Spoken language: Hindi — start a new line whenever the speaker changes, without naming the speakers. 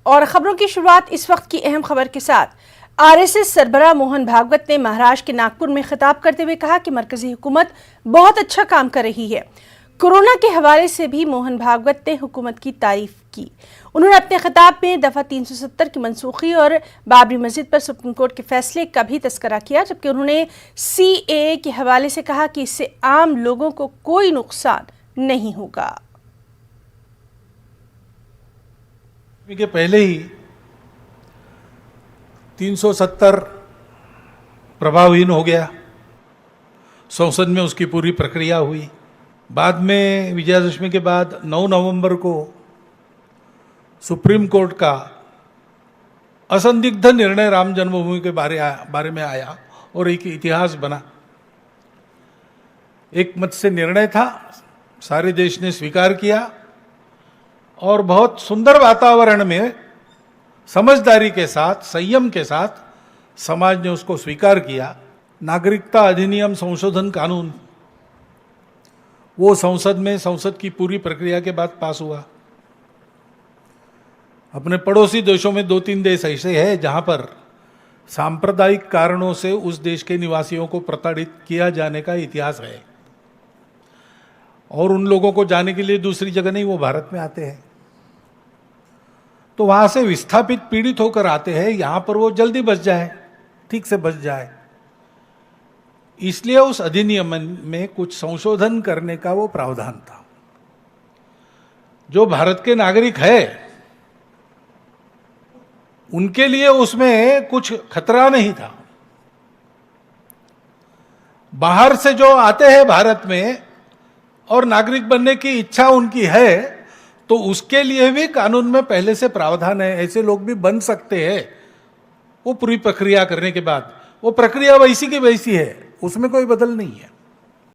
और खबरों की शुरुआत इस वक्त की अहम खबर के साथ। आरएसएस सरबराह मोहन भागवत ने महाराष्ट्र के नागपुर में खिताब करते हुए कहा कि मरकजी हुकूमत बहुत अच्छा काम कर रही है। कोरोना के हवाले से भी मोहन भागवत ने हुकूमत की तारीफ की। उन्होंने अपने खिताब में दफा 370 की मनसूखी और बाबरी मस्जिद पर सुप्रीम कोर्ट के फैसले का भी तस्करा किया, जबकि उन्होंने सीएए के हवाले से कहा कि इससे आम लोगों को कोई नुकसान नहीं होगा।
के पहले ही 370 प्रभावहीन हो गया, संसद में उसकी पूरी प्रक्रिया हुई। बाद में विजयादशमी के बाद 9 नवंबर को सुप्रीम कोर्ट का असंदिग्ध निर्णय राम जन्मभूमि के बारे में आया और एक इतिहास बना। एक मत से निर्णय था, सारे देश ने स्वीकार किया और बहुत सुंदर वातावरण में समझदारी के साथ, संयम के साथ समाज ने उसको स्वीकार किया। नागरिकता अधिनियम संशोधन कानून वो संसद की पूरी प्रक्रिया के बाद पास हुआ। अपने पड़ोसी देशों में 2-3 देश ऐसे हैं जहां पर सांप्रदायिक कारणों से उस देश के निवासियों को प्रताड़ित किया जाने का इतिहास है, और उन लोगों को जाने के लिए दूसरी जगह नहीं, वो भारत में आते हैं। तो वहां से विस्थापित पीड़ित होकर आते हैं, यहां पर वो जल्दी बच जाए, ठीक से बच जाए, इसलिए उस अधिनियम में कुछ संशोधन करने का वो प्रावधान था। जो भारत के नागरिक है उनके लिए उसमें कुछ खतरा नहीं था। बाहर से जो आते हैं भारत में और नागरिक बनने की इच्छा उनकी है, तो उसके लिए भी कानून में पहले से प्रावधान है, ऐसे लोग भी बन सकते हैं। वो पूरी प्रक्रिया करने के बाद वो प्रक्रिया वैसी की वैसी है, उसमें कोई बदल नहीं है।